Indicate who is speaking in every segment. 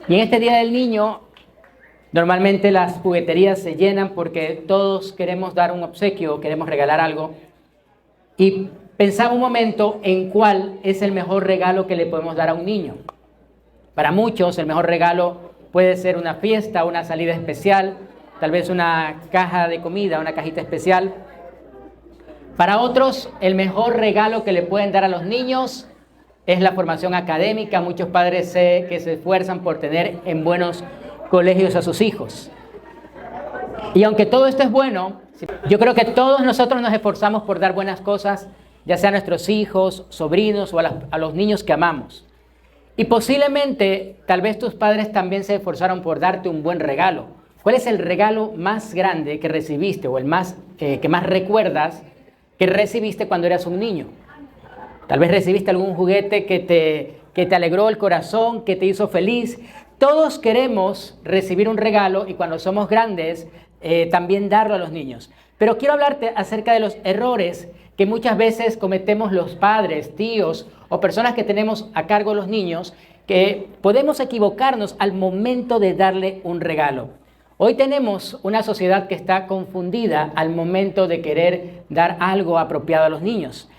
Speaker 1: Y en este Día del Niño, normalmente las jugueterías se llenan porque todos queremos dar un obsequio, queremos regalar algo. Y pensaba un momento en cuál es el mejor regalo que le podemos dar a un niño. Para muchos, el mejor regalo puede ser una fiesta, una salida especial, tal vez una caja de comida, una cajita especial. Para otros, el mejor regalo que le pueden dar a los niños es la formación académica. Muchos padres sé que se esfuerzan por tener en buenos colegios a sus hijos. Y aunque todo esto es bueno, yo creo que todos nosotros nos esforzamos por dar buenas cosas, ya sea a nuestros hijos, sobrinos o a los niños que amamos. Y posiblemente, tal vez tus padres también se esforzaron por darte un buen regalo. ¿Cuál es el regalo más grande que recibiste o el que más recuerdas que recibiste cuando eras un niño? Tal vez recibiste algún juguete que te alegró el corazón, que te hizo feliz. Todos queremos recibir un regalo y cuando somos grandes también darlo a los niños. Pero quiero hablarte acerca de los errores que muchas veces cometemos los padres, tíos o personas que tenemos a cargo los niños, que podemos equivocarnos al momento de darle un regalo. Hoy tenemos una sociedad que está confundida al momento de querer dar algo apropiado a los niños.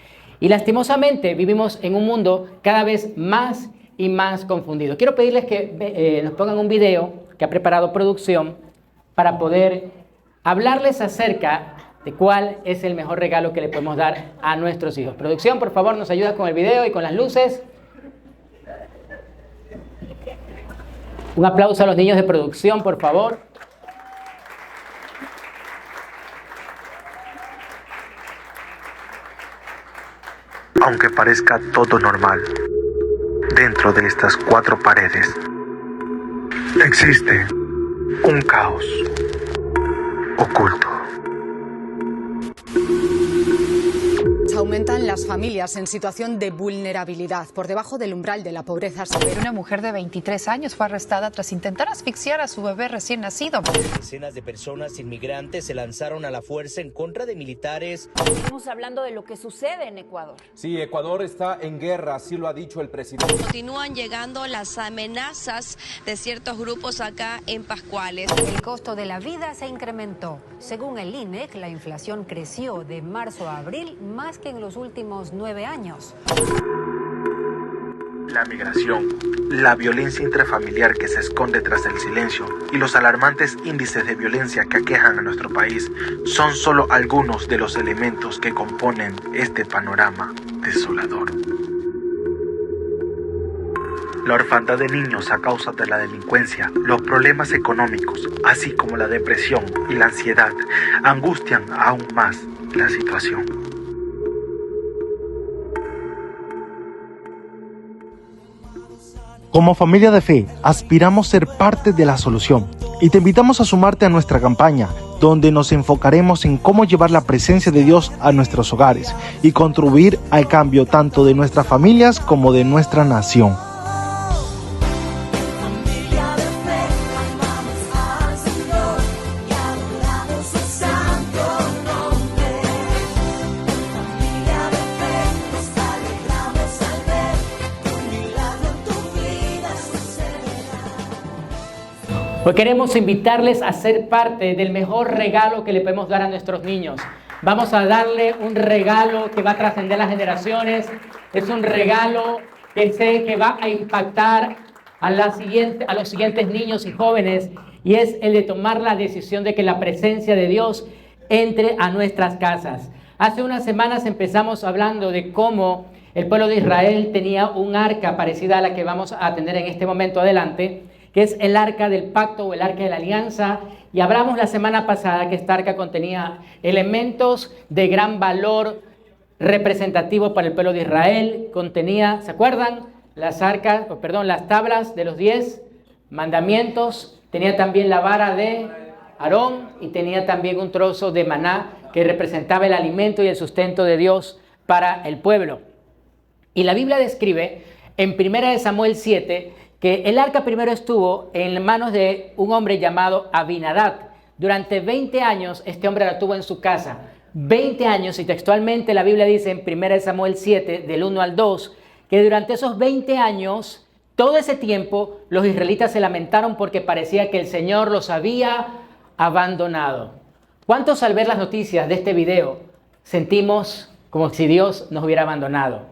Speaker 1: Y lastimosamente vivimos en un mundo cada vez más y más confundido. Quiero pedirles que nos pongan un video que ha preparado producción para poder hablarles acerca de cuál es el mejor regalo que le podemos dar a nuestros hijos. Producción, por favor, nos ayuda con el video y con las luces. Un aplauso a los niños de producción, por favor.
Speaker 2: Aunque parezca todo normal, dentro de estas cuatro paredes existe un caos oculto.
Speaker 3: Aumentan las familias en situación de vulnerabilidad, por debajo del umbral de la pobreza severa.
Speaker 4: Una mujer de 23 años fue arrestada tras intentar asfixiar a su bebé recién nacido.
Speaker 5: Decenas de personas inmigrantes se lanzaron a la fuerza en contra de militares.
Speaker 6: Estamos hablando de lo que sucede en Ecuador.
Speaker 7: Sí, Ecuador está en guerra, así lo ha dicho el presidente.
Speaker 8: Continúan llegando las amenazas de ciertos grupos acá en Pascuales.
Speaker 9: El costo de la vida se incrementó. Según el INEC, la inflación creció de marzo a abril más que en los últimos 9 años.
Speaker 2: La migración, la violencia intrafamiliar que se esconde tras el silencio y los alarmantes índices de violencia que aquejan a nuestro país son solo algunos de los elementos que componen este panorama desolador. La orfandad de niños a causa de la delincuencia, los problemas económicos, así como la depresión y la ansiedad, angustian aún más la situación.
Speaker 10: Como familia de fe, aspiramos ser parte de la solución y te invitamos a sumarte a nuestra campaña, donde nos enfocaremos en cómo llevar la presencia de Dios a nuestros hogares y contribuir al cambio tanto de nuestras familias como de nuestra nación.
Speaker 1: Hoy queremos invitarles a ser parte del mejor regalo que le podemos dar a nuestros niños. Vamos a darle un regalo que va a trascender las generaciones. Es un regalo que sé que va a impactar a los siguientes niños y jóvenes. Y es el de tomar la decisión de que la presencia de Dios entre a nuestras casas. Hace unas semanas empezamos hablando de cómo el pueblo de Israel tenía un arca parecida a la que vamos a tener en este momento adelante, que es el arca del pacto o el arca de la alianza. Y hablamos la semana pasada que esta arca contenía elementos de gran valor representativo para el pueblo de Israel. Contenía, ¿se acuerdan? Las tablas de los 10 mandamientos. Tenía también la vara de Aarón y tenía también un trozo de maná que representaba el alimento y el sustento de Dios para el pueblo. Y la Biblia describe en 1 Samuel 7 que el arca primero estuvo en manos de un hombre llamado Abinadab. Durante 20 años este hombre la tuvo en su casa. 20 años, y textualmente la Biblia dice en 1 Samuel 7, del 1 al 2, que durante esos 20 años Todo ese tiempo los israelitas se lamentaron porque parecía que el Señor los había abandonado. ¿Cuántos al ver las noticias de este video sentimos como si Dios nos hubiera abandonado?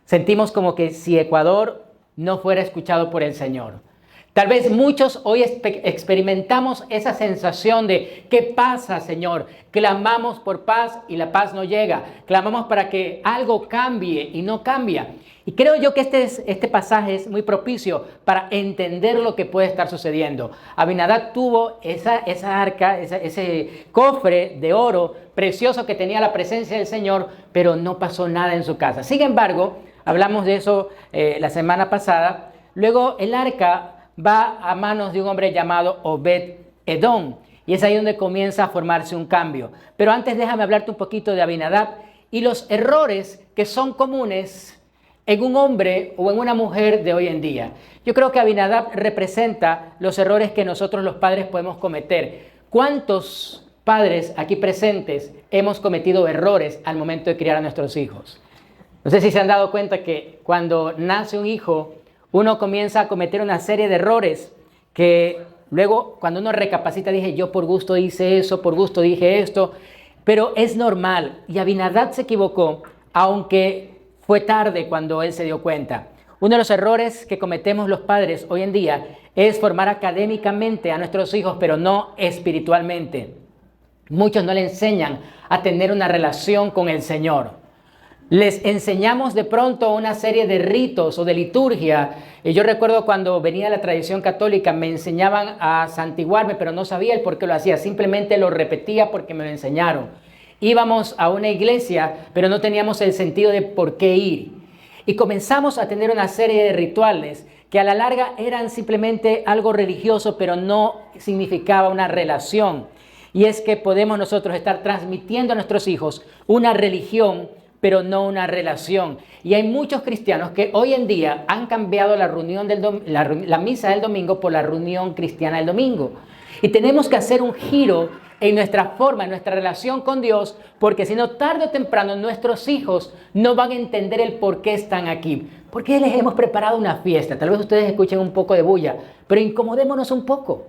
Speaker 1: Sentimos como que si Ecuador no fuera escuchado por el Señor. Tal vez muchos hoy experimentamos esa sensación de ¿qué pasa, Señor? Clamamos por paz y la paz no llega. Clamamos para que algo cambie y no cambia. Y creo yo que este pasaje es muy propicio para entender lo que puede estar sucediendo. Abinadab tuvo esa arca, ese cofre de oro precioso que tenía la presencia del Señor, pero no pasó nada en su casa. Sin embargo, hablamos de eso la semana pasada. Luego el arca va a manos de un hombre llamado Obed-Edom. Y es ahí donde comienza a formarse un cambio. Pero antes déjame hablarte un poquito de Abinadab y los errores que son comunes en un hombre o en una mujer de hoy en día. Yo creo que Abinadab representa los errores que nosotros los padres podemos cometer. ¿Cuántos padres aquí presentes hemos cometido errores al momento de criar a nuestros hijos? No sé si se han dado cuenta que cuando nace un hijo, uno comienza a cometer una serie de errores que luego cuando uno recapacita dije yo por gusto hice eso, por gusto dije esto, pero es normal. Y Abinadab se equivocó, aunque fue tarde cuando él se dio cuenta. Uno de los errores que cometemos los padres hoy en día es formar académicamente a nuestros hijos, pero no espiritualmente. Muchos no le enseñan a tener una relación con el Señor. Les enseñamos de pronto una serie de ritos o de liturgia. Y yo recuerdo cuando venía la tradición católica, me enseñaban a santiguarme, pero no sabía el por qué lo hacía. Simplemente lo repetía porque me lo enseñaron. Íbamos a una iglesia, pero no teníamos el sentido de por qué ir. Y comenzamos a tener una serie de rituales que a la larga eran simplemente algo religioso, pero no significaba una relación. Y es que podemos nosotros estar transmitiendo a nuestros hijos una religión, pero no una relación. Y hay muchos cristianos que hoy en día han cambiado la misa del domingo por la reunión cristiana del domingo. Y tenemos que hacer un giro en nuestra forma, en nuestra relación con Dios, porque si no, tarde o temprano nuestros hijos no van a entender el por qué están aquí. ¿Por qué les hemos preparado una fiesta? Tal vez ustedes escuchen un poco de bulla, pero incomodémonos un poco.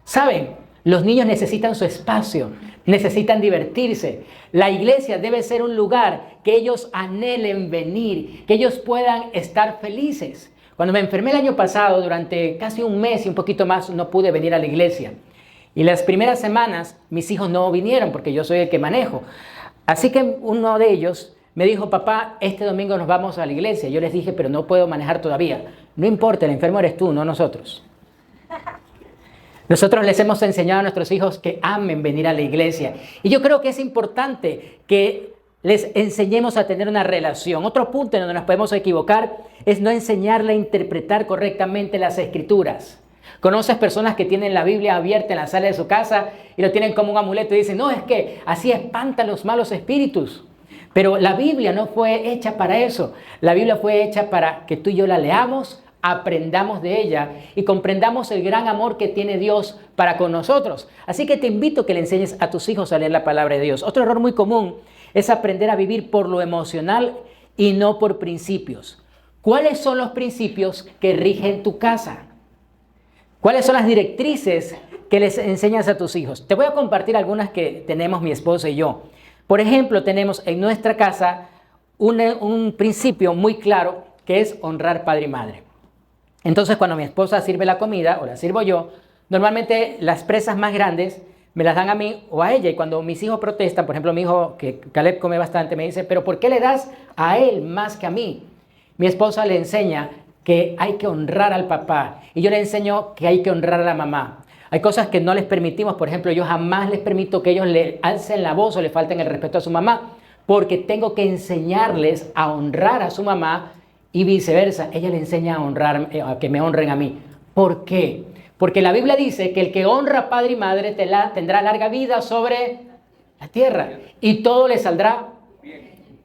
Speaker 1: ¿Saben? Los niños necesitan su espacio, necesitan divertirse. La iglesia debe ser un lugar que ellos anhelen venir, que ellos puedan estar felices. Cuando me enfermé el año pasado, durante casi un mes y un poquito más, no pude venir a la iglesia. Y las primeras semanas mis hijos no vinieron porque yo soy el que manejo. Así que uno de ellos me dijo, papá, este domingo nos vamos a la iglesia. Yo les dije, pero no puedo manejar todavía. No importa, el enfermo eres tú, no nosotros. Nosotros les hemos enseñado a nuestros hijos que amen venir a la iglesia. Y yo creo que es importante que les enseñemos a tener una relación. Otro punto en donde nos podemos equivocar es no enseñarle a interpretar correctamente las escrituras. ¿Conoces personas que tienen la Biblia abierta en la sala de su casa y lo tienen como un amuleto y dicen, no, es que así espantan los malos espíritus? Pero la Biblia no fue hecha para eso. La Biblia fue hecha para que tú y yo la leamos, aprendamos de ella y comprendamos el gran amor que tiene Dios para con nosotros. Así que te invito a que le enseñes a tus hijos a leer la palabra de Dios. Otro error muy común es aprender a vivir por lo emocional y no por principios. ¿Cuáles son los principios que rigen tu casa? ¿Cuáles son las directrices que les enseñas a tus hijos? Te voy a compartir algunas que tenemos mi esposa y yo. Por ejemplo, tenemos en nuestra casa un principio muy claro que es honrar padre y madre. Entonces, cuando mi esposa sirve la comida o la sirvo yo, normalmente las presas más grandes me las dan a mí o a ella. Y cuando mis hijos protestan, por ejemplo, mi hijo, que Caleb come bastante, me dice, ¿pero por qué le das a él más que a mí? Mi esposa le enseña que hay que honrar al papá y yo le enseño que hay que honrar a la mamá. Hay cosas que no les permitimos, por ejemplo, yo jamás les permito que ellos le alcen la voz o le falten el respeto a su mamá, porque tengo que enseñarles a honrar a su mamá y viceversa. Ella le enseña a honrar, a que me honren a mí. ¿Por qué? Porque la Biblia dice que el que honra a padre y madre tendrá larga vida sobre la tierra y todo le saldrá.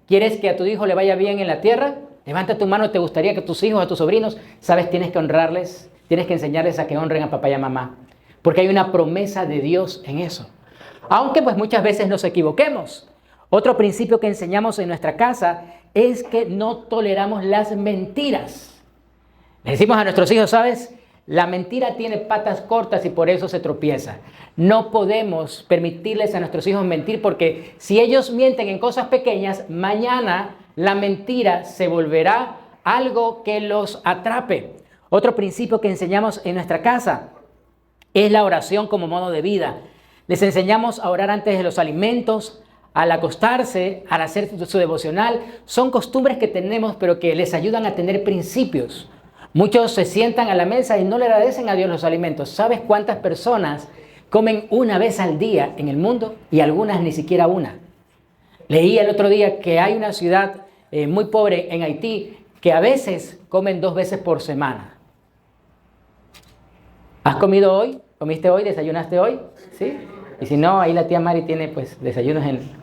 Speaker 1: ¿Quieres que a tu hijo le vaya bien en la tierra? Levanta tu mano, ¿te gustaría que tus hijos, a tus sobrinos, sabes, tienes que honrarles, tienes que enseñarles a que honren a papá y a mamá? Porque hay una promesa de Dios en eso. Aunque pues muchas veces nos equivoquemos. Otro principio que enseñamos en nuestra casa es que no toleramos las mentiras. Le decimos a nuestros hijos, ¿sabes? La mentira tiene patas cortas y por eso se tropieza. No podemos permitirles a nuestros hijos mentir porque si ellos mienten en cosas pequeñas, mañana la mentira se volverá algo que los atrape. Otro principio que enseñamos en nuestra casa es la oración como modo de vida. Les enseñamos a orar antes de los alimentos, al acostarse, al hacer su devocional. Son costumbres que tenemos, pero que les ayudan a tener principios. Muchos se sientan a la mesa y no le agradecen a Dios los alimentos. ¿Sabes cuántas personas comen una vez al día en el mundo? Y algunas ni siquiera una. Leí el otro día que hay una ciudad muy pobre en Haití que a veces comen 2 veces por semana. ¿Has comido hoy? ¿Comiste hoy? ¿Desayunaste hoy? ¿Sí? Y si no, ahí la tía Mari tiene pues desayunos en...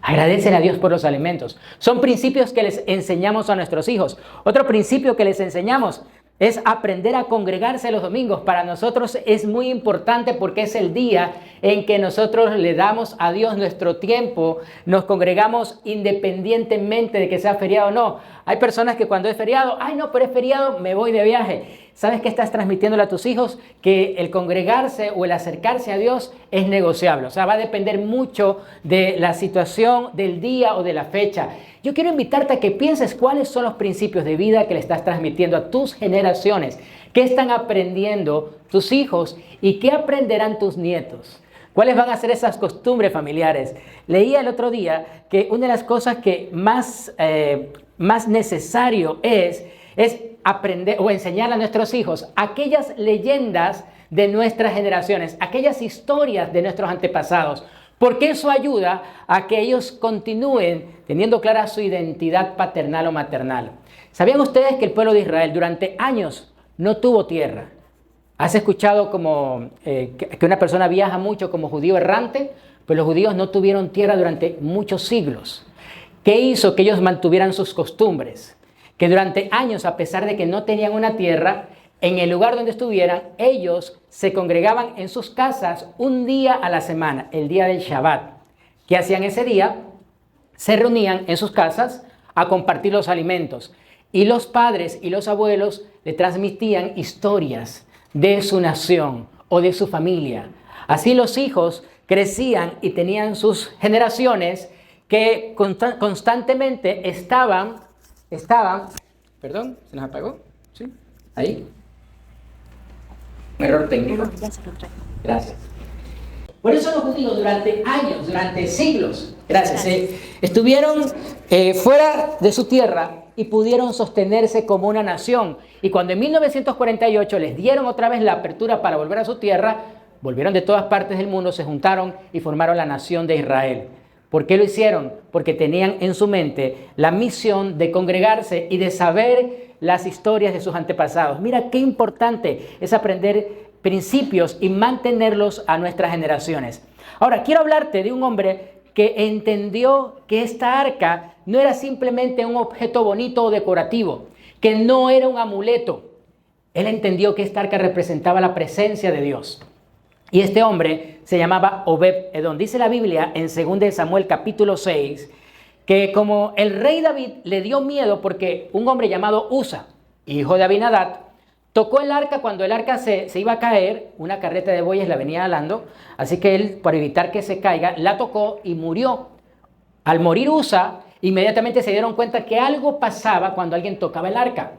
Speaker 1: Agradecen a Dios por los alimentos. Son principios que les enseñamos a nuestros hijos. Otro principio que les enseñamos es aprender a congregarse los domingos. Para nosotros es muy importante porque es el día en que nosotros le damos a Dios nuestro tiempo. Nos congregamos independientemente de que sea feriado o no. Hay personas que cuando es feriado, ay no, pero es feriado, me voy de viaje. ¿Sabes qué estás transmitiéndole a tus hijos? Que el congregarse o el acercarse a Dios es negociable. O sea, va a depender mucho de la situación, del día o de la fecha. Yo quiero invitarte a que pienses cuáles son los principios de vida que le estás transmitiendo a tus generaciones. ¿Qué están aprendiendo tus hijos y qué aprenderán tus nietos? ¿Cuáles van a ser esas costumbres familiares? Leía el otro día que una de las cosas que más necesario es aprender o enseñar a nuestros hijos aquellas leyendas de nuestras generaciones, aquellas historias de nuestros antepasados, porque eso ayuda a que ellos continúen teniendo clara su identidad paternal o maternal. ¿Sabían ustedes que el pueblo de Israel durante años no tuvo tierra? ¿Has escuchado como que una persona viaja mucho como judío errante? Pues los judíos no tuvieron tierra durante muchos siglos. ¿Qué hizo que ellos mantuvieran sus costumbres? Que durante años, a pesar de que no tenían una tierra, en el lugar donde estuvieran, ellos se congregaban en sus casas un día a la semana, el día del Shabbat. ¿Qué hacían ese día? Se reunían en sus casas a compartir los alimentos. Y los padres y los abuelos le transmitían historias de su nación o de su familia. Así los hijos crecían y tenían sus generaciones que constantemente estaban, perdón, ¿se nos apagó? ¿Sí? Ahí. Un error técnico. Gracias. Por eso los judíos durante años, durante siglos, estuvieron fuera de su tierra y pudieron sostenerse como una nación. Y cuando en 1948 les dieron otra vez la apertura para volver a su tierra, volvieron de todas partes del mundo, se juntaron y formaron la nación de Israel. ¿Por qué lo hicieron? Porque tenían en su mente la misión de congregarse y de saber las historias de sus antepasados. Mira qué importante es aprender principios y mantenerlos a nuestras generaciones. Ahora, quiero hablarte de un hombre que entendió que esta arca no era simplemente un objeto bonito o decorativo, que no era un amuleto. Él entendió que esta arca representaba la presencia de Dios. Y este hombre se llamaba Obed-Edom. Dice la Biblia en 2 Samuel capítulo 6 que como el rey David le dio miedo porque un hombre llamado Usa, hijo de Abinadab, tocó el arca cuando el arca se iba a caer, una carreta de bueyes la venía alando, así que él, para evitar que se caiga, la tocó y murió. Al morir Usa, inmediatamente se dieron cuenta que algo pasaba cuando alguien tocaba el arca.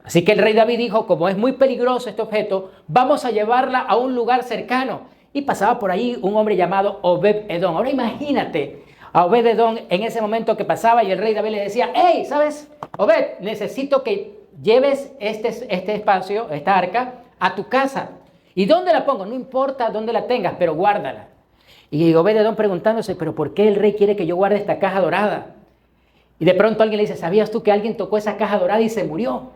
Speaker 1: Así que el rey David dijo, como es muy peligroso este objeto, vamos a llevarla a un lugar cercano. Y pasaba por ahí un hombre llamado Obed-Edom. Ahora imagínate a Obed-Edom en ese momento que pasaba y el rey David le decía, hey, ¿sabes? Obed, necesito que lleves este espacio, esta arca, a tu casa. ¿Y dónde la pongo? No importa dónde la tengas, pero guárdala. Y Obed-Edom preguntándose, ¿pero por qué el rey quiere que yo guarde esta caja dorada? Y de pronto alguien le dice, ¿sabías tú que alguien tocó esa caja dorada y se murió?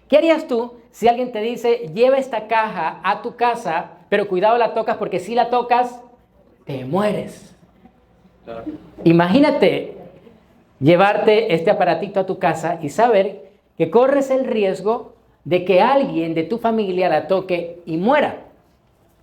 Speaker 1: ¿Qué harías tú si alguien te dice, lleva esta caja a tu casa, pero cuidado la tocas porque si la tocas, te mueres? Claro. Imagínate llevarte este aparatito a tu casa y saber que corres el riesgo de que alguien de tu familia la toque y muera.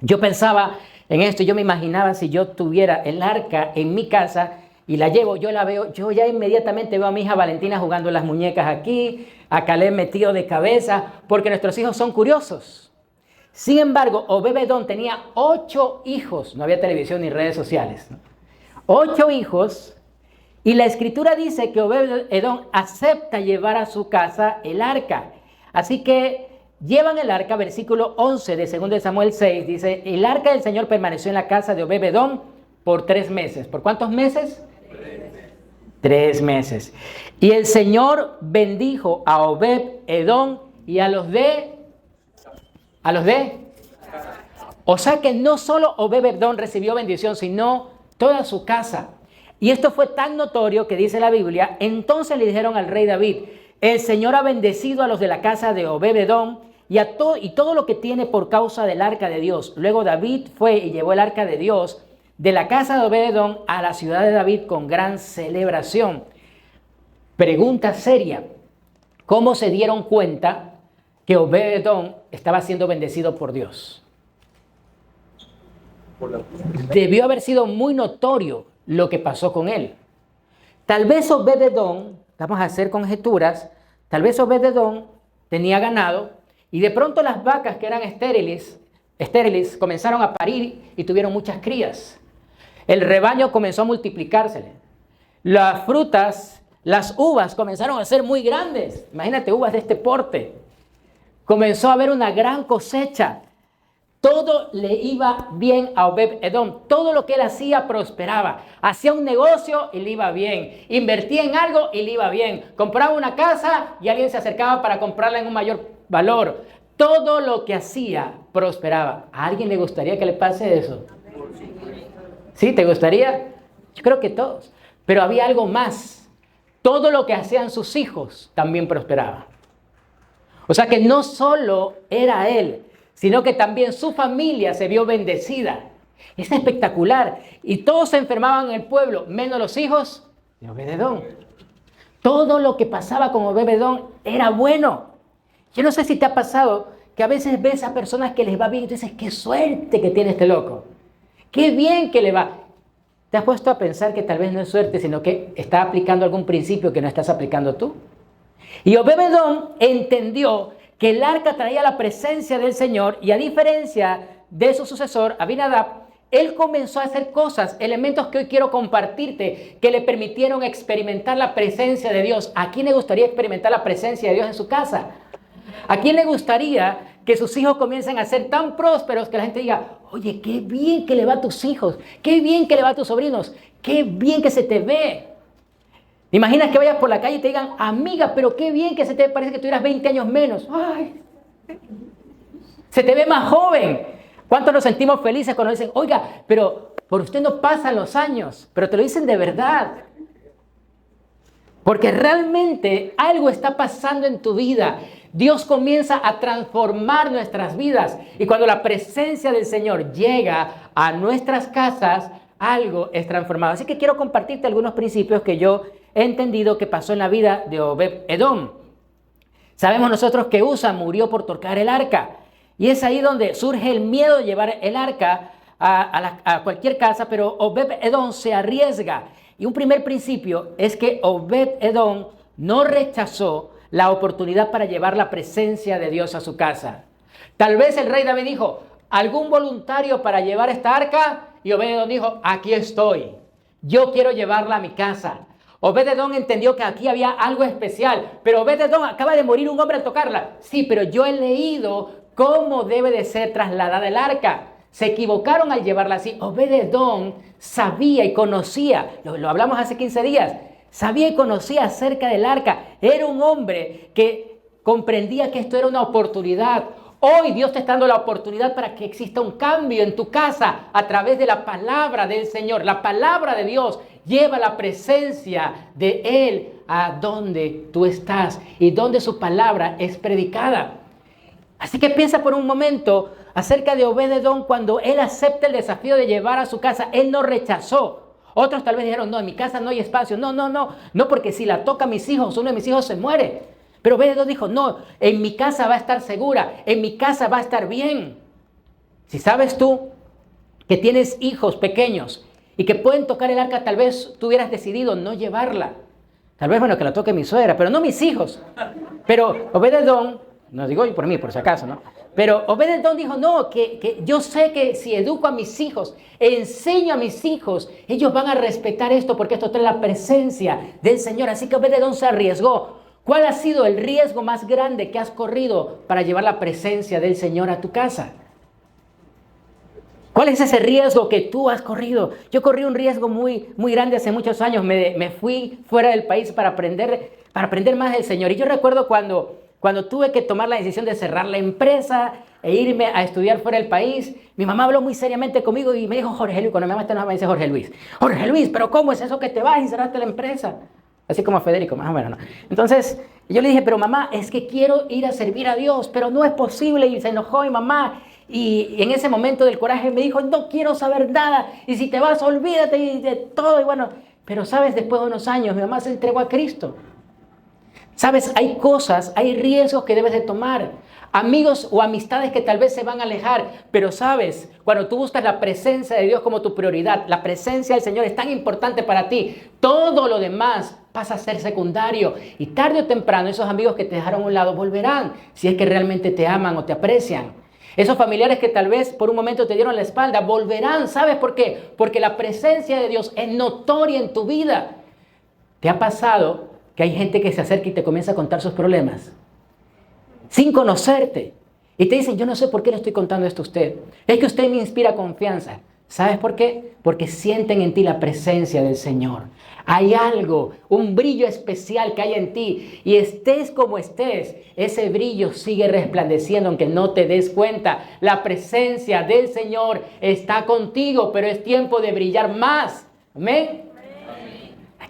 Speaker 1: Yo pensaba en esto, yo me imaginaba si yo tuviera el arca en mi casa y la llevo, yo la veo, yo ya inmediatamente veo a mi hija Valentina jugando las muñecas aquí, a Caleb metido de cabeza, porque nuestros hijos son curiosos. Sin embargo, Obed-Edom tenía 8 hijos, no había televisión ni redes sociales, ¿no? 8 hijos, y la escritura dice que Obed-Edom acepta llevar a su casa el arca. Así que llevan el arca, versículo 11 de 2 Samuel 6, dice, el arca del Señor permaneció en la casa de Obed-Edom por 3 meses. ¿Por cuántos meses? 3 meses. Y el Señor bendijo a Obed-Edom y a los de... O sea que no solo Obed-Edom recibió bendición, sino toda su casa. Y esto fue tan notorio que dice la Biblia, entonces le dijeron al rey David, el Señor ha bendecido a los de la casa de Obed-Edom y todo lo que tiene por causa del arca de Dios. Luego David fue y llevó el arca de Dios de la casa de Obed-Edom a la ciudad de David con gran celebración. Pregunta seria, ¿cómo se dieron cuenta que Obed-Edom estaba siendo bendecido por Dios? Debió haber sido muy notorio lo que pasó con él. Tal vez Obed-Edom, vamos a hacer conjeturas, tal vez Obed-Edom tenía ganado y de pronto las vacas que eran estériles comenzaron a parir y tuvieron muchas crías. El rebaño comenzó a multiplicarse. Las frutas, las uvas comenzaron a ser muy grandes. Imagínate uvas de este porte. Comenzó a haber una gran cosecha. Todo le iba bien a Obed-Edom. Todo lo que él hacía prosperaba. Hacía un negocio y le iba bien. Invertía en algo y le iba bien. Compraba una casa y alguien se acercaba para comprarla en un mayor valor. Todo lo que hacía prosperaba. ¿A alguien le gustaría que le pase eso? ¿Sí? ¿Te gustaría? Yo creo que todos. Pero había algo más. Todo lo que hacían sus hijos también prosperaba. O sea que no solo era él, sino que también su familia se vio bendecida. Es espectacular. Y todos se enfermaban en el pueblo, menos los hijos de Obed-Edom. Todo lo que pasaba con Obed-Edom era bueno. Yo no sé si te ha pasado que a veces ves a personas que les va bien y tú dices, qué suerte que tiene este loco. Qué bien que le va. ¿Te has puesto a pensar que tal vez no es suerte, sino que está aplicando algún principio que no estás aplicando tú? Y Obed-Edom entendió que el arca traía la presencia del Señor y a diferencia de su sucesor, Abinadab, él comenzó a hacer cosas, elementos que hoy quiero compartirte, que le permitieron experimentar la presencia de Dios. ¿A quién le gustaría experimentar la presencia de Dios en su casa? ¿A quién le gustaría que sus hijos comiencen a ser tan prósperos que la gente diga, oye, qué bien que le va a tus hijos, qué bien que le va a tus sobrinos, qué bien que se te ve? ¿Te imaginas que vayas por la calle y te digan, amiga, pero qué bien que se te ve, parece que tuvieras 20 años menos? ¡Ay! Se te ve más joven. ¿Cuántos nos sentimos felices cuando dicen, oiga, pero por usted no pasan los años? Pero te lo dicen de verdad. Porque realmente algo está pasando en tu vida. Dios comienza a transformar nuestras vidas. Y cuando la presencia del Señor llega a nuestras casas, algo es transformado. Así que quiero compartirte algunos principios que yo he entendido que pasó en la vida de Obed-Edom. Sabemos nosotros que Usa murió por tocar el arca. Y es ahí donde surge el miedo de llevar el arca a cualquier casa, pero Obed-Edom se arriesga. Y un primer principio es que Obed-Edom no rechazó la oportunidad para llevar la presencia de Dios a su casa. Tal vez el rey David dijo, ¿algún voluntario para llevar esta arca? Y Obed-Edom dijo, aquí estoy, yo quiero llevarla a mi casa. Obed-Edom entendió que aquí había algo especial, pero Obed-Edom acaba de morir un hombre al tocarla. Sí, pero yo he leído cómo debe de ser trasladada el arca. Se equivocaron al llevarla así. Obed-Edom sabía y conocía, lo hablamos hace 15 días, sabía y conocía acerca del arca. Era un hombre que comprendía que esto era una oportunidad. Hoy Dios te está dando la oportunidad para que exista un cambio en tu casa a través de la palabra del Señor. La palabra de Dios lleva la presencia de Él a donde tú estás y donde su palabra es predicada. Así que piensa por un momento acerca de Obed-Edom cuando él acepta el desafío de llevar a su casa. Él no rechazó. Otros tal vez dijeron, no, en mi casa no hay espacio. No, porque si la toca a mis hijos, uno de mis hijos se muere. Pero Obed-Edom dijo, no, en mi casa va a estar segura, en mi casa va a estar bien. Si sabes tú que tienes hijos pequeños y que pueden tocar el arca, tal vez tú hubieras decidido no llevarla. Tal vez, bueno, que la toque mi suegra, pero no mis hijos. Pero Obed-Edom, no digo yo por mí, por si acaso, ¿no? Pero Obed-Edom dijo, no, que yo sé que si educo a mis hijos, enseño a mis hijos, ellos van a respetar esto porque esto trae la presencia del Señor. Así que Obed-Edom se arriesgó. ¿Cuál ha sido el riesgo más grande que has corrido para llevar la presencia del Señor a tu casa? ¿Cuál es ese riesgo que tú has corrido? Yo corrí un riesgo muy grande hace muchos años. Me fui fuera del país para aprender más del Señor. Y yo recuerdo cuando tuve que tomar la decisión de cerrar la empresa e irme a estudiar fuera del país, mi mamá habló muy seriamente conmigo y me dijo, Jorge Luis, cuando mi mamá está enojada me dice Jorge Luis, pero ¿cómo es eso que te vas y cerraste la empresa? Así como a Federico, más o menos, ¿no? Entonces, yo le dije, pero mamá, es que quiero ir a servir a Dios, pero no es posible. Y se enojó mi mamá. Y en ese momento del coraje me dijo, no quiero saber nada. Y si te vas, olvídate de todo. Y bueno, pero sabes, después de unos años, mi mamá se entregó a Cristo. Sabes, hay cosas, hay riesgos que debes de tomar. Amigos o amistades que tal vez se van a alejar, pero sabes, cuando tú buscas la presencia de Dios como tu prioridad, la presencia del Señor es tan importante para ti, todo lo demás pasa a ser secundario y tarde o temprano esos amigos que te dejaron a un lado volverán, si es que realmente te aman o te aprecian. Esos familiares que tal vez por un momento te dieron la espalda, volverán. ¿Sabes por qué? Porque la presencia de Dios es notoria en tu vida. ¿Te ha pasado que hay gente que se acerca y te comienza a contar sus problemas sin conocerte? Y te dicen, yo no sé por qué le estoy contando esto a usted. Es que usted me inspira confianza. ¿Sabes por qué? Porque sienten en ti la presencia del Señor. Hay algo, un brillo especial que hay en ti. Y estés como estés, ese brillo sigue resplandeciendo aunque no te des cuenta. La presencia del Señor está contigo, pero es tiempo de brillar más. ¿Amén?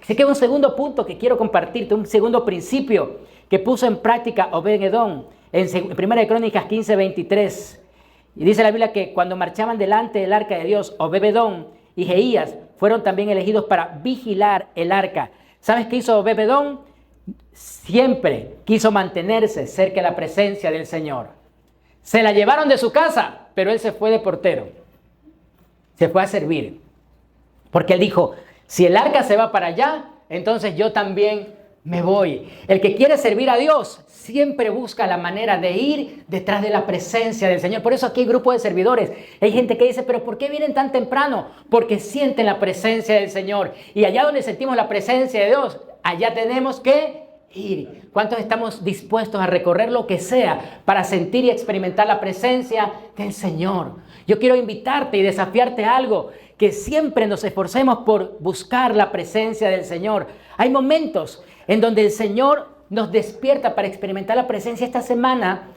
Speaker 1: Así que un segundo punto que quiero compartirte, un segundo principio que puso en práctica Obed-Edom en 1 Crónicas 15:23. Y dice la Biblia que cuando marchaban delante del arca de Dios, Obed-Edom y Jeías fueron también elegidos para vigilar el arca. ¿Sabes qué hizo Obed-Edom? Siempre quiso mantenerse cerca de la presencia del Señor. Se la llevaron de su casa, pero él se fue de portero. Se fue a servir. Porque él dijo, si el arca se va para allá, entonces yo también me voy. El que quiere servir a Dios siempre busca la manera de ir detrás de la presencia del Señor. Por eso aquí hay grupos de servidores. Hay gente que dice, pero ¿por qué vienen tan temprano? Porque sienten la presencia del Señor. Y allá donde sentimos la presencia de Dios, allá tenemos que ir. ¿Cuántos estamos dispuestos a recorrer lo que sea para sentir y experimentar la presencia del Señor? Yo quiero invitarte y desafiarte a algo, que siempre nos esforcemos por buscar la presencia del Señor. Hay momentos en donde el Señor nos despierta para experimentar la presencia. Esta semana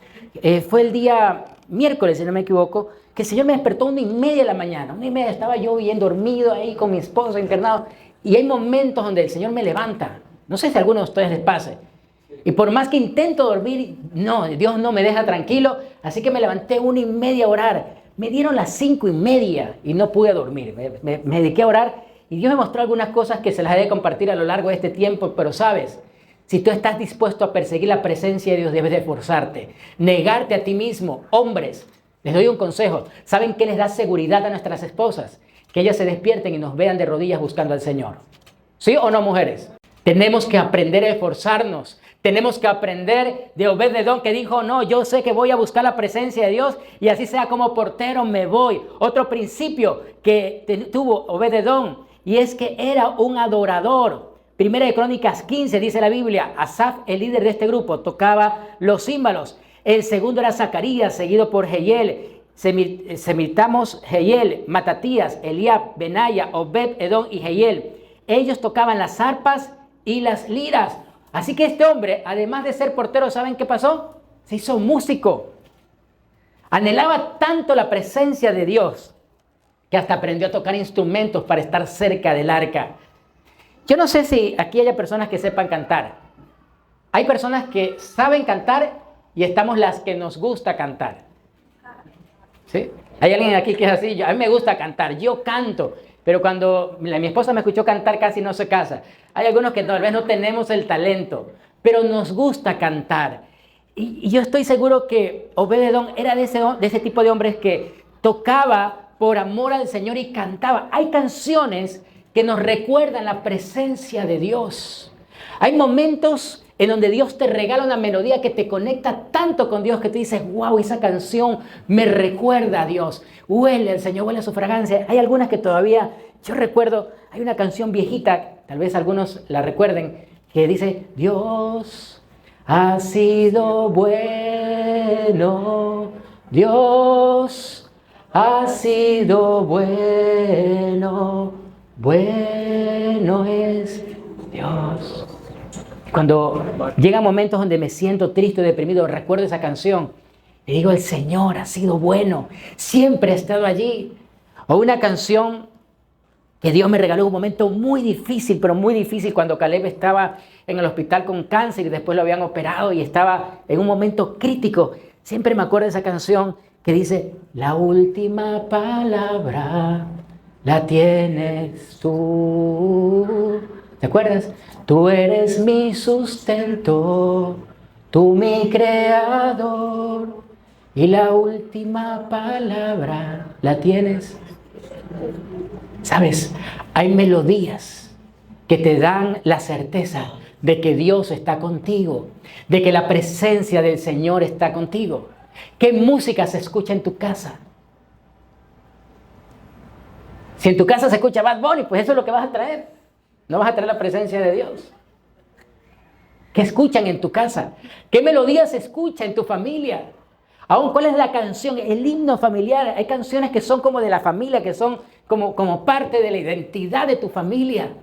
Speaker 1: fue el día miércoles, si no me equivoco, que el Señor me despertó 1:30 de la mañana. 1:30 estaba yo bien dormido ahí con mi esposo internado. Y hay momentos donde el Señor me levanta. No sé si a alguno de ustedes les pase. Y por más que intento dormir, no, Dios no me deja tranquilo. Así que me levanté 1:30 a orar. Me dieron las 5:30 y no pude dormir. Me dediqué a orar y Dios me mostró algunas cosas que se las he de compartir a lo largo de este tiempo. Pero sabes, si tú estás dispuesto a perseguir la presencia de Dios, debes de esforzarte, negarte a ti mismo. Hombres, les doy un consejo. ¿Saben qué les da seguridad a nuestras esposas? Que ellas se despierten y nos vean de rodillas buscando al Señor. ¿Sí o no, mujeres? Tenemos que aprender a esforzarnos. Tenemos que aprender de Obed-Edom, que dijo, no, yo sé que voy a buscar la presencia de Dios y así sea como portero me voy. Otro principio que tuvo Obed-Edom, y es que era un adorador. 1 Crónicas 15 dice la Biblia, Asaf, el líder de este grupo, tocaba los címbalos. El segundo era Zacarías, seguido por Jehiel, Semitamos, Jehiel, Matatías, Eliab, Benaya, Obed-Edom y Jehiel. Ellos tocaban las arpas y las liras. Así que este hombre, además de ser portero, ¿saben qué pasó? Se hizo músico. Anhelaba tanto la presencia de Dios que hasta aprendió a tocar instrumentos para estar cerca del arca. Yo no sé si aquí haya personas que sepan cantar. Hay personas que saben cantar y estamos las que nos gusta cantar. ¿Sí? Hay alguien aquí que es así. A mí me gusta cantar, yo canto. Pero cuando mi esposa me escuchó cantar casi no se casa. Hay algunos que tal vez no tenemos el talento, pero nos gusta cantar. Y yo estoy seguro que Obed-Edom era de ese tipo de hombres que tocaba por amor al Señor y cantaba. Hay canciones que nos recuerdan la presencia de Dios. Hay momentos en donde Dios te regala una melodía que te conecta tanto con Dios que tú dices, wow, esa canción me recuerda a Dios. Huele al Señor, huele a su fragancia. Hay algunas que todavía, yo recuerdo, hay una canción viejita, tal vez algunos la recuerden, que dice, Dios ha sido bueno, Dios ha sido bueno, bueno es Dios. Cuando llegan momentos donde me siento triste o deprimido, recuerdo esa canción y digo, el Señor ha sido bueno, siempre ha estado allí. O una canción que Dios me regaló en un momento muy difícil, pero muy difícil, cuando Caleb estaba en el hospital con cáncer y después lo habían operado y estaba en un momento crítico. Siempre me acuerdo de esa canción que dice, la última palabra la tienes tú. ¿Te acuerdas? Tú eres mi sustento, tú mi creador, y la última palabra la tienes. ¿Sabes? Hay melodías que te dan la certeza de que Dios está contigo, de que la presencia del Señor está contigo. ¿Qué música se escucha en tu casa? Si en tu casa se escucha Bad Bunny, pues eso es lo que vas a traer. No vas a traer la presencia de Dios. ¿Qué escuchan en tu casa? ¿Qué melodía se escucha en tu familia? Aún, ¿cuál es la canción? El himno familiar. Hay canciones que son como de la familia, que son como parte de la identidad de tu familia.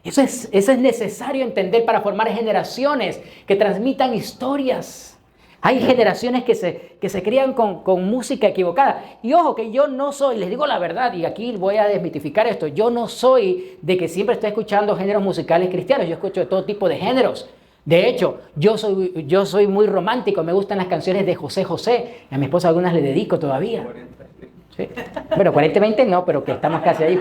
Speaker 1: Eso es necesario entender para formar generaciones que transmitan historias. Hay generaciones que se crían con música equivocada. Y ojo, que yo no soy, les digo la verdad, y aquí voy a desmitificar esto, yo no soy de que siempre estoy escuchando géneros musicales cristianos, yo escucho de todo tipo de géneros. De hecho, yo soy muy romántico, me gustan las canciones de José José, y a mi esposa algunas le dedico todavía. ¿Sí? Bueno, 40-20 no, pero que estamos casi ahí,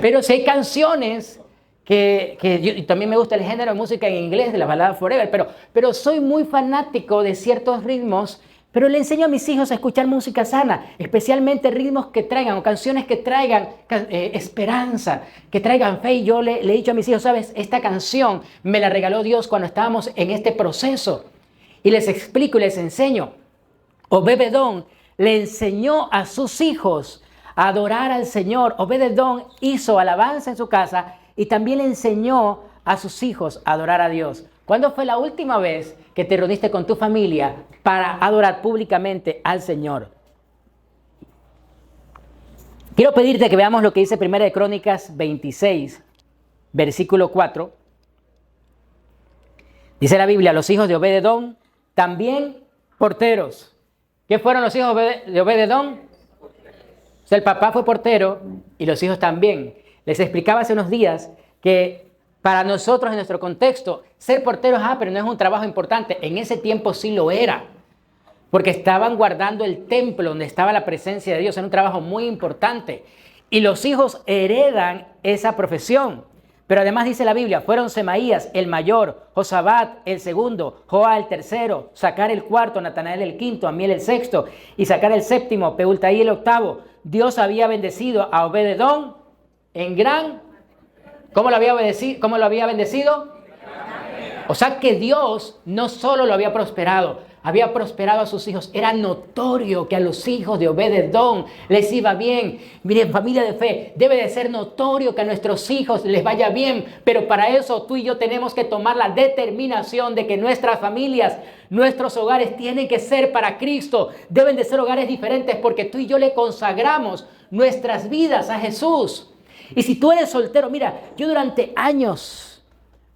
Speaker 1: pero sí hay canciones que yo también me gusta el género de música en inglés, de la balada Forever, pero soy muy fanático de ciertos ritmos, pero le enseño a mis hijos a escuchar música sana, especialmente ritmos que traigan o canciones que traigan esperanza, que traigan fe. Y yo le he dicho a mis hijos, sabes, esta canción me la regaló Dios cuando estábamos en este proceso. Y les explico y les enseño. Obed-Edom le enseñó a sus hijos a adorar al Señor. Obed-Edom hizo alabanza en su casa y también le enseñó a sus hijos a adorar a Dios. ¿Cuándo fue la última vez que te reuniste con tu familia para adorar públicamente al Señor? Quiero pedirte que veamos lo que dice 1 de Crónicas 26, versículo 4. Dice la Biblia, los hijos de Obed-Edom, también porteros. ¿Qué fueron los hijos de Obed-Edom? O sea, el papá fue portero y los hijos también. Les explicaba hace unos días que para nosotros, en nuestro contexto, ser porteros, pero no es un trabajo importante. En ese tiempo sí lo era, porque estaban guardando el templo donde estaba la presencia de Dios. Era un trabajo muy importante. Y los hijos heredan esa profesión. Pero además dice la Biblia, fueron Semaías el mayor, Josabad el segundo, Joa el tercero, Sacar el cuarto, Natanael el quinto, Amiel el sexto y Sacar el séptimo, Peultaí el octavo. Dios había bendecido a Obed-Edom en gran... ¿Cómo lo había bendecido? O sea que Dios no solo lo había prosperado a sus hijos. Era notorio que a los hijos de Obed-Edom les iba bien. Miren, familia de fe, debe de ser notorio que a nuestros hijos les vaya bien. Pero para eso tú y yo tenemos que tomar la determinación de que nuestras familias, nuestros hogares tienen que ser para Cristo. Deben de ser hogares diferentes porque tú y yo le consagramos nuestras vidas a Jesús. Y si tú eres soltero, mira, yo durante años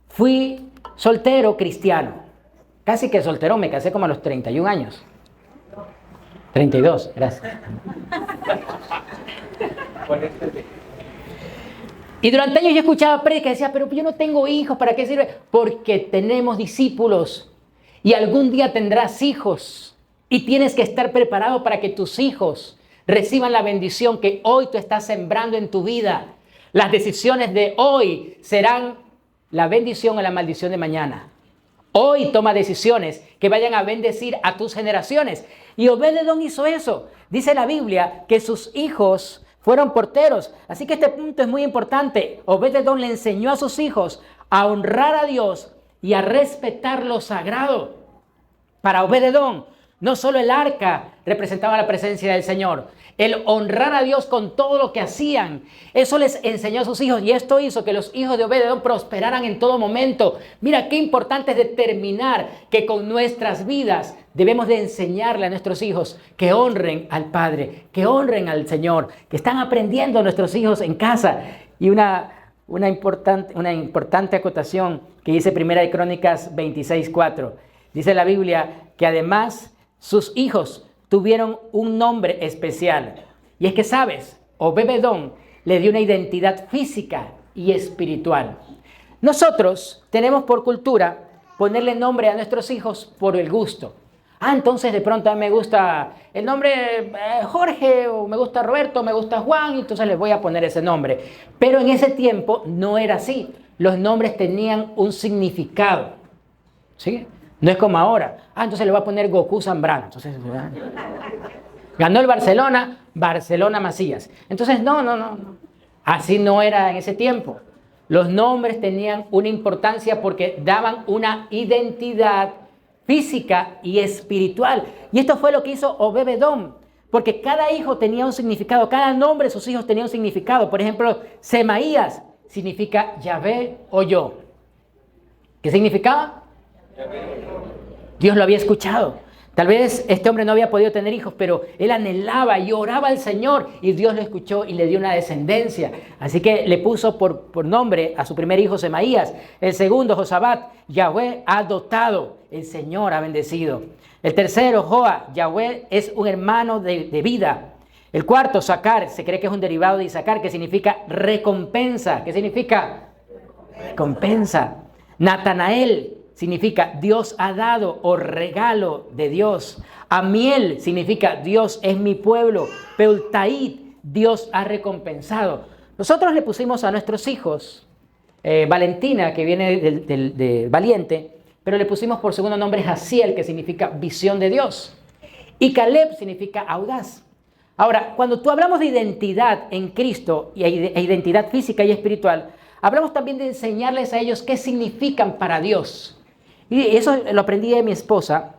Speaker 1: fui soltero cristiano. Casi que soltero, me casé como a los 31 años. 32, gracias. Y durante años yo escuchaba prédicas y decía, pero yo no tengo hijos, ¿para qué sirve? Porque tenemos discípulos y algún día tendrás hijos y tienes que estar preparado para que tus hijos reciban la bendición que hoy tú estás sembrando en tu vida. Las decisiones de hoy serán la bendición o la maldición de mañana. Hoy toma decisiones que vayan a bendecir a tus generaciones. Y Obed-Edom hizo eso. Dice la Biblia que sus hijos fueron porteros. Así que este punto es muy importante. Obed-Edom le enseñó a sus hijos a honrar a Dios y a respetar lo sagrado. Para Obed-Edom, no solo el arca representaba la presencia del Señor, el honrar a Dios con todo lo que hacían, eso les enseñó a sus hijos, y esto hizo que los hijos de Obed-Edom prosperaran en todo momento. Mira qué importante es determinar que con nuestras vidas debemos de enseñarle a nuestros hijos que honren al Padre, que honren al Señor, que están aprendiendo nuestros hijos en casa. Y una importante acotación que dice Primera de Crónicas 26:4. Dice la Biblia que además sus hijos tuvieron un nombre especial. Y es que, ¿sabes? Obed-Edom le dio una identidad física y espiritual. Nosotros tenemos por cultura ponerle nombre a nuestros hijos por el gusto. Entonces de pronto a mí me gusta el nombre Jorge, o me gusta Roberto, me gusta Juan, y entonces les voy a poner ese nombre. Pero en ese tiempo no era así. Los nombres tenían un significado. ¿Sí? No es como ahora. Entonces le voy a poner Goku Zambrano. Entonces, ganó el Barcelona, Barcelona Macías. Entonces, no. Así no era en ese tiempo. Los nombres tenían una importancia porque daban una identidad física y espiritual. Y esto fue lo que hizo Obed-Edom, porque cada hijo tenía un significado, cada nombre de sus hijos tenía un significado. Por ejemplo, Semaías significa Yahvé o yo. ¿Qué significaba? Dios lo había escuchado. Tal vez este hombre no había podido tener hijos, pero él anhelaba y oraba al Señor, y Dios lo escuchó y le dio una descendencia. Así que le puso por nombre a su primer hijo Semaías. El segundo, Josabat, Yahvé ha dotado, el Señor ha bendecido. El tercero, Joa, Yahvé es un hermano de vida. El cuarto, Sacar, se cree que es un derivado de Isaacar, que significa recompensa. ¿Qué significa? Recompensa. Natanael significa Dios ha dado, o regalo de Dios. Amiel significa Dios es mi pueblo. Peultaid, Dios ha recompensado. Nosotros le pusimos a nuestros hijos Valentina, que viene de valiente, pero le pusimos por segundo nombre Jaciel, que significa visión de Dios. Y Caleb significa audaz. Ahora, cuando tú hablamos de identidad en Cristo e identidad física y espiritual, hablamos también de enseñarles a ellos qué significan para Dios. Y eso lo aprendí de mi esposa,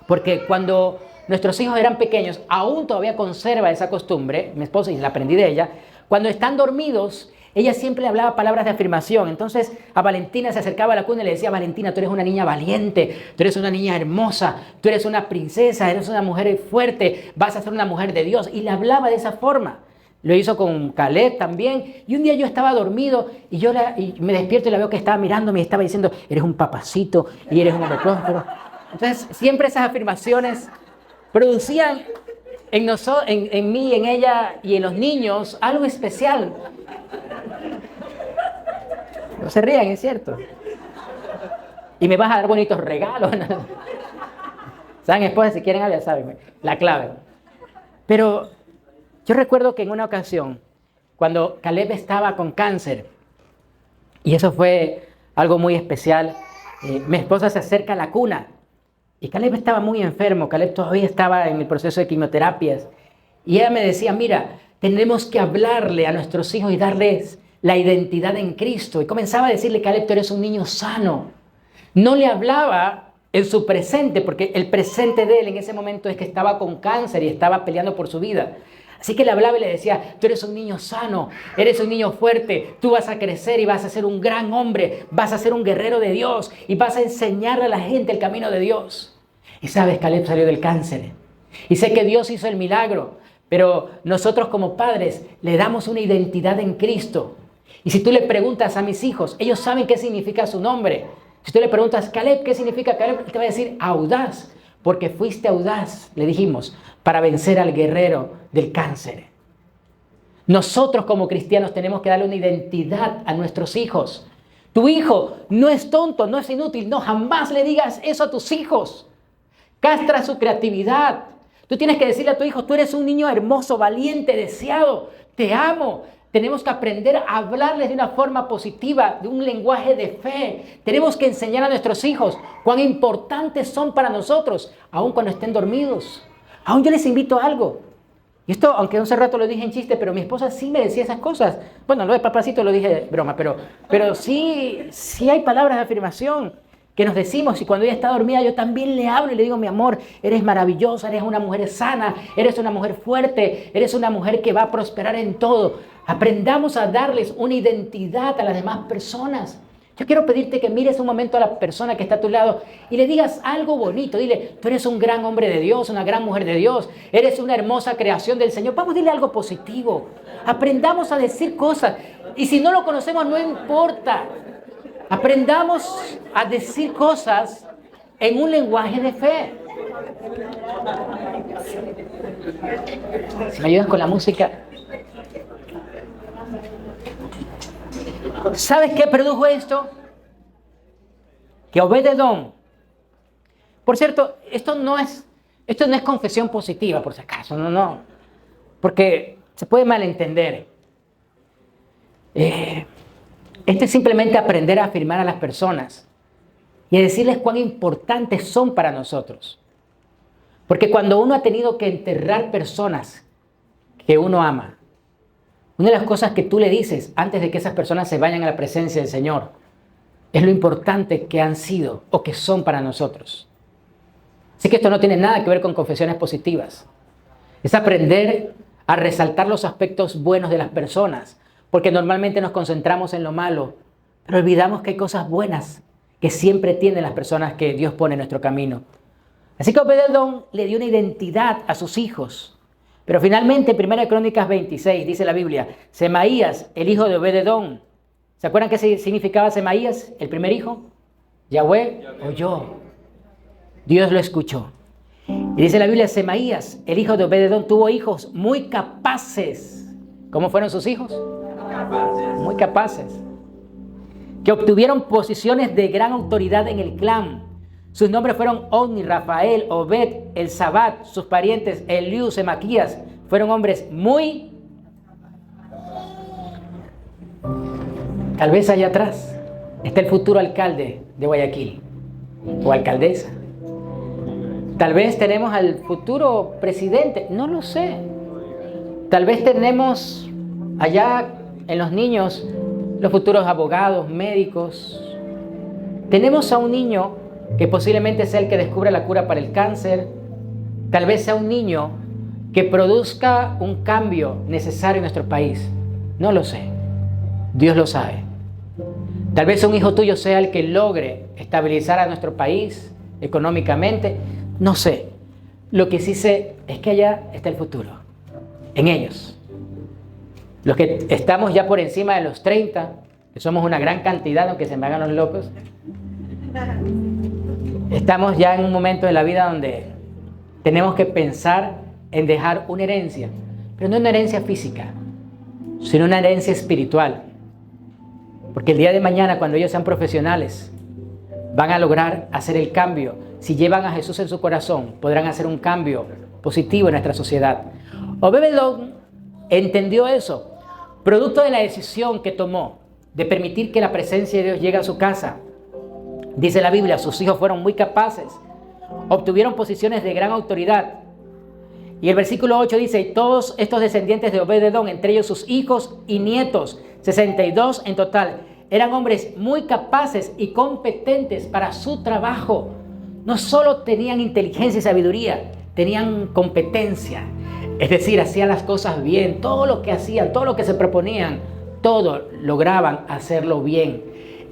Speaker 1: porque cuando nuestros hijos eran pequeños, aún todavía conserva esa costumbre, mi esposa, y la aprendí de ella, cuando están dormidos, ella siempre le hablaba palabras de afirmación. Entonces a Valentina se acercaba a la cuna y le decía: Valentina, tú eres una niña valiente, tú eres una niña hermosa, tú eres una princesa, eres una mujer fuerte, vas a ser una mujer de Dios. Y le hablaba de esa forma. Lo hizo con Caleb también. Y un día yo estaba dormido y me despierto y la veo que estaba mirándome y estaba diciendo: eres un papacito y eres un hombre próspero. Entonces siempre esas afirmaciones producían en mí, en ella y en los niños algo especial. No se rían, es cierto. Y me vas a dar bonitos regalos. ¿Saben, esposas? Si quieren algo, ya saben la clave. Pero yo recuerdo que en una ocasión, cuando Caleb estaba con cáncer, y eso fue algo muy especial, mi esposa se acerca a la cuna, y Caleb estaba muy enfermo. Caleb todavía estaba en el proceso de quimioterapias, y ella me decía: mira, tenemos que hablarle a nuestros hijos y darles la identidad en Cristo. Y comenzaba a decirle: Caleb, tú eres un niño sano. No le hablaba en su presente, porque el presente de él en ese momento es que estaba con cáncer y estaba peleando por su vida. Así que le hablaba y le decía: tú eres un niño sano, eres un niño fuerte, tú vas a crecer y vas a ser un gran hombre, vas a ser un guerrero de Dios y vas a enseñarle a la gente el camino de Dios. Y sabes, Caleb salió del cáncer. Y sé que Dios hizo el milagro, pero nosotros como padres le damos una identidad en Cristo. Y si tú le preguntas a mis hijos, ellos saben qué significa su nombre. Si tú le preguntas: Caleb, ¿qué significa Caleb? Él te va a decir: audaz, porque fuiste audaz, le dijimos, para vencer al guerrero del cáncer. Nosotros como cristianos tenemos que darle una identidad a nuestros hijos. Tu hijo no es tonto, no es inútil. No, jamás le digas eso a tus hijos. Castra su creatividad. Tú tienes que decirle a tu hijo: tú eres un niño hermoso, valiente, deseado. Te amo. tenemos que aprender a hablarles de una forma positiva, de un lenguaje de fe. Tenemos que enseñar a nuestros hijos cuán importantes son para nosotros, aun cuando estén dormidos. Aún yo les invito a algo. Y esto, aunque hace rato lo dije en chiste, pero mi esposa sí me decía esas cosas. Bueno, lo de papacito lo dije de broma, pero sí hay palabras de afirmación que nos decimos. Y cuando ella está dormida, yo también le hablo y le digo: mi amor, eres maravillosa, eres una mujer sana, eres una mujer fuerte, eres una mujer que va a prosperar en todo. Aprendamos a darles una identidad a las demás personas. Yo quiero pedirte que mires un momento a la persona que está a tu lado y le digas algo bonito. Dile: tú eres un gran hombre de Dios, una gran mujer de Dios, eres una hermosa creación del Señor. Vamos, dile algo positivo. Aprendamos a decir cosas. Y si no lo conocemos, no importa. Aprendamos a decir cosas en un lenguaje de fe. Si me ayudas con la música. ¿Sabes qué produjo esto? Que Obed-Edom. Por cierto, esto no es confesión positiva, por si acaso, no. Porque se puede malentender. Esto es simplemente aprender a afirmar a las personas y a decirles cuán importantes son para nosotros. Porque cuando uno ha tenido que enterrar personas que uno ama, una de las cosas que tú le dices antes de que esas personas se vayan a la presencia del Señor es lo importante que han sido o que son para nosotros. Así que esto no tiene nada que ver con confesiones positivas. Es aprender a resaltar los aspectos buenos de las personas, porque normalmente nos concentramos en lo malo, pero olvidamos que hay cosas buenas que siempre tienen las personas que Dios pone en nuestro camino. Así que Obed-Edom le dio una identidad a sus hijos. Pero finalmente, en 1 Crónicas 26, dice la Biblia, Semaías, el hijo de Obed-Edom. ¿Se acuerdan qué significaba Semaías, el primer hijo? Yahweh oyó. Dios lo escuchó. Y dice la Biblia, Semaías, el hijo de Obed-Edom, tuvo hijos muy capaces. ¿Cómo fueron sus hijos? Muy capaces. Que obtuvieron posiciones de gran autoridad en el clan. Sus nombres fueron Oni, Rafael, Obed, Elzabat, sus parientes Eliú, Semaquías. Fueron hombres muy... Tal vez allá atrás está el futuro alcalde de Guayaquil o alcaldesa. Tal vez tenemos al futuro presidente, no lo sé. Tal vez tenemos allá en los niños los futuros abogados, médicos. Tenemos a un niño que posiblemente sea el que descubra la cura para el cáncer. Tal vez sea un niño que produzca un cambio necesario en nuestro país. No lo sé. Dios lo sabe. Tal vez un hijo tuyo sea el que logre estabilizar a nuestro país económicamente. No sé. Lo que sí sé es que allá está el futuro. En ellos. Los que estamos ya por encima de los 30, que somos una gran cantidad, aunque se me hagan los locos, estamos ya en un momento de la vida donde tenemos que pensar en dejar una herencia, pero no una herencia física, sino una herencia espiritual. Porque el día de mañana, cuando ellos sean profesionales, van a lograr hacer el cambio. Si llevan a Jesús en su corazón, podrán hacer un cambio positivo en nuestra sociedad. Obed-Edom entendió eso, producto de la decisión que tomó de permitir que la presencia de Dios llegue a su casa. Dice la Biblia, sus hijos fueron muy capaces, obtuvieron posiciones de gran autoridad. Y el versículo 8 dice, y todos estos descendientes de Obed-Edom, entre ellos sus hijos y nietos, 62 en total, eran hombres muy capaces y competentes para su trabajo. No solo tenían inteligencia y sabiduría, tenían competencia. Es decir, hacían las cosas bien, todo lo que hacían, todo lo que se proponían, todo lograban hacerlo bien.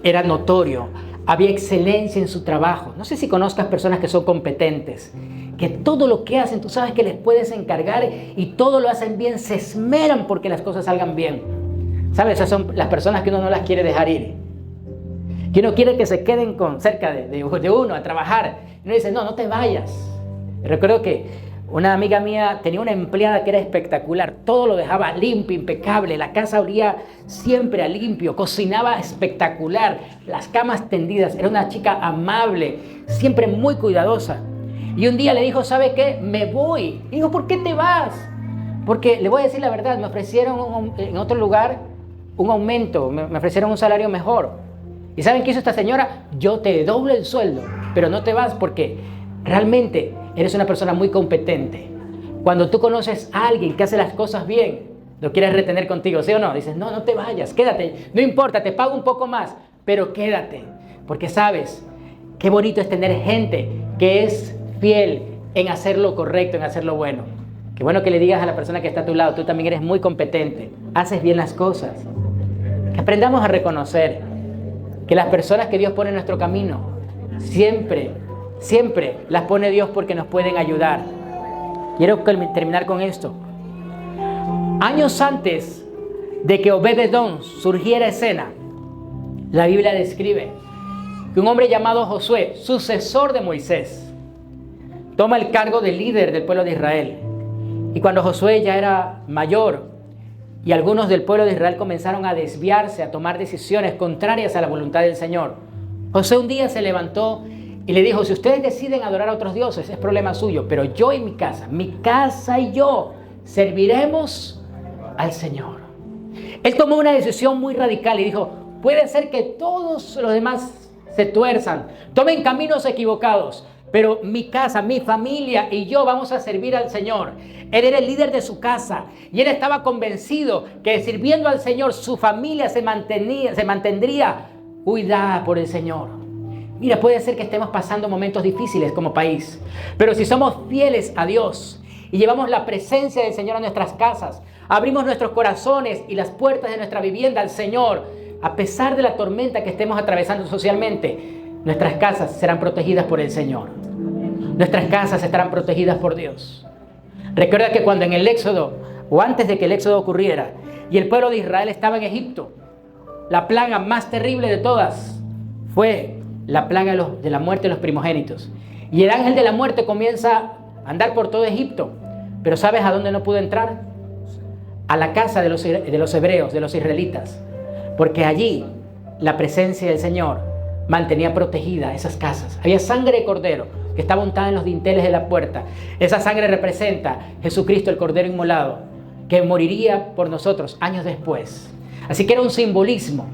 Speaker 1: Era notorio. Había excelencia en su trabajo. No sé si conozcas personas que son competentes, que todo lo que hacen, tú sabes que les puedes encargar y todo lo hacen bien, se esmeran porque las cosas salgan bien. ¿Sabes? Esas son las personas que uno no las quiere dejar ir. Que uno quiere que se queden cerca de uno a trabajar. Y uno dice, no te vayas. Recuerdo que una amiga mía tenía una empleada que era espectacular. Todo lo dejaba limpio, impecable. La casa olía siempre a limpio. Cocinaba espectacular. Las camas tendidas. Era una chica amable. Siempre muy cuidadosa. Y un día le dijo, ¿sabe qué? Me voy. Y dijo, ¿por qué te vas? Porque le voy a decir la verdad, me ofrecieron en otro lugar un aumento, me ofrecieron un salario mejor. ¿Y saben qué hizo esta señora? Yo te doblo el sueldo, pero no te vas porque realmente eres una persona muy competente. Cuando tú conoces a alguien que hace las cosas bien, lo quieres retener contigo, ¿sí o no? Dices, no te vayas, quédate, no importa, te pago un poco más, pero quédate. Porque sabes, qué bonito es tener gente que es fiel en hacer lo correcto, en hacer lo bueno. Qué bueno que le digas a la persona que está a tu lado, tú también eres muy competente, haces bien las cosas. Que aprendamos a reconocer que las personas que Dios pone en nuestro camino, siempre las pone Dios porque nos pueden ayudar. Quiero terminar con esto. Años antes de que Obed-Edom surgiera a escena, la Biblia describe que un hombre llamado Josué, sucesor de Moisés, toma el cargo de líder del pueblo de Israel. Y cuando Josué ya era mayor y algunos del pueblo de Israel comenzaron a desviarse, a tomar decisiones contrarias a la voluntad del Señor, Josué un día se levantó y le dijo, si ustedes deciden adorar a otros dioses, es problema suyo, pero yo y mi casa y yo serviremos al Señor. Él tomó una decisión muy radical y dijo, puede ser que todos los demás se tuerzan, tomen caminos equivocados, pero mi casa, mi familia y yo vamos a servir al Señor. Él era el líder de su casa y él estaba convencido que sirviendo al Señor su familia se mantendría cuidada por el Señor. Mira, puede ser que estemos pasando momentos difíciles como país, pero si somos fieles a Dios y llevamos la presencia del Señor a nuestras casas, abrimos nuestros corazones y las puertas de nuestra vivienda al Señor, a pesar de la tormenta que estemos atravesando socialmente, nuestras casas serán protegidas por el Señor. Nuestras casas estarán protegidas por Dios. Recuerda que cuando en el Éxodo, o antes de que el Éxodo ocurriera, y el pueblo de Israel estaba en Egipto, la plaga más terrible de todas fue la plaga de la muerte de los primogénitos. Y el ángel de la muerte comienza a andar por todo Egipto. Pero ¿sabes a dónde no pudo entrar? A la casa de los hebreos, de los israelitas. Porque allí la presencia del Señor mantenía protegida esas casas. Había sangre de cordero que estaba untada en los dinteles de la puerta. Esa sangre representa a Jesucristo, el cordero inmolado, que moriría por nosotros años después. Así que era un simbolismo.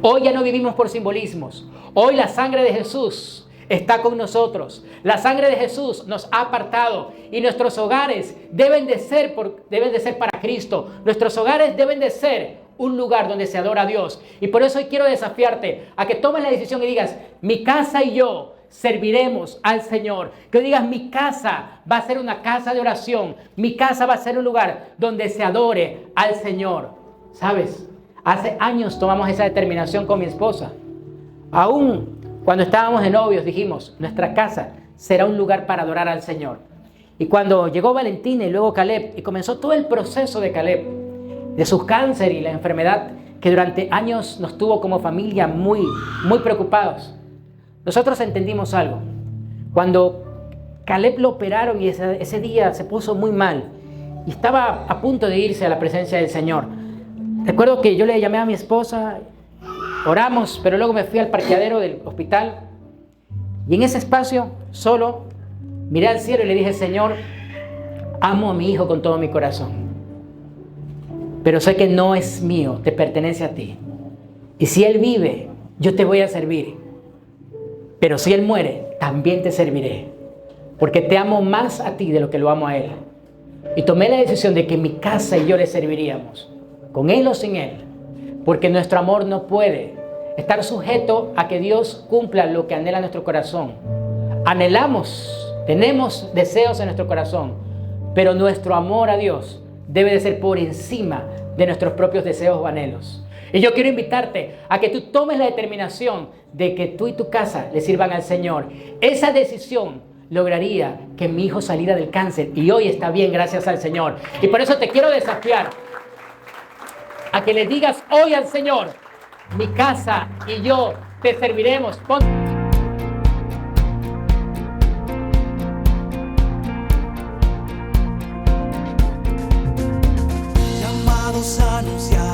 Speaker 1: Hoy ya no vivimos por simbolismos. Hoy la sangre de Jesús está con nosotros. La sangre de Jesús nos ha apartado y nuestros hogares deben de ser para Cristo. Nuestros hogares deben de ser un lugar donde se adora a Dios. Y por eso hoy quiero desafiarte a que tomes la decisión y digas, mi casa y yo serviremos al Señor. Que digas, mi casa va a ser una casa de oración. Mi casa va a ser un lugar donde se adore al Señor. ¿Sabes? Hace años tomamos esa determinación con mi esposa. Aún cuando estábamos de novios dijimos, nuestra casa será un lugar para adorar al Señor. Y cuando llegó Valentina y luego Caleb, y comenzó todo el proceso de Caleb, de su cáncer y la enfermedad que durante años nos tuvo como familia muy preocupados, nosotros entendimos algo. Cuando Caleb lo operaron y ese día se puso muy mal y estaba a punto de irse a la presencia del Señor, recuerdo que yo le llamé a mi esposa, oramos, pero luego me fui al parqueadero del hospital y en ese espacio solo miré al cielo y le dije, Señor, amo a mi hijo con todo mi corazón, pero sé que no es mío, te pertenece a ti. Y si él vive, yo te voy a servir. Pero si él muere, también te serviré. Porque te amo más a ti de lo que lo amo a él. Y tomé la decisión de que mi casa y yo le serviríamos, con él o sin él. Porque nuestro amor no puede estar sujeto a que Dios cumpla lo que anhela nuestro corazón. Anhelamos, tenemos deseos en nuestro corazón, pero nuestro amor a Dios debe de ser por encima de nuestros propios deseos o anhelos. Y yo quiero invitarte a que tú tomes la determinación de que tú y tu casa le sirvan al Señor. Esa decisión lograría que mi hijo saliera del cáncer y hoy está bien gracias al Señor. Y por eso te quiero desafiar a que le digas hoy al Señor, mi casa y yo te serviremos.
Speaker 11: Llamados a anunciar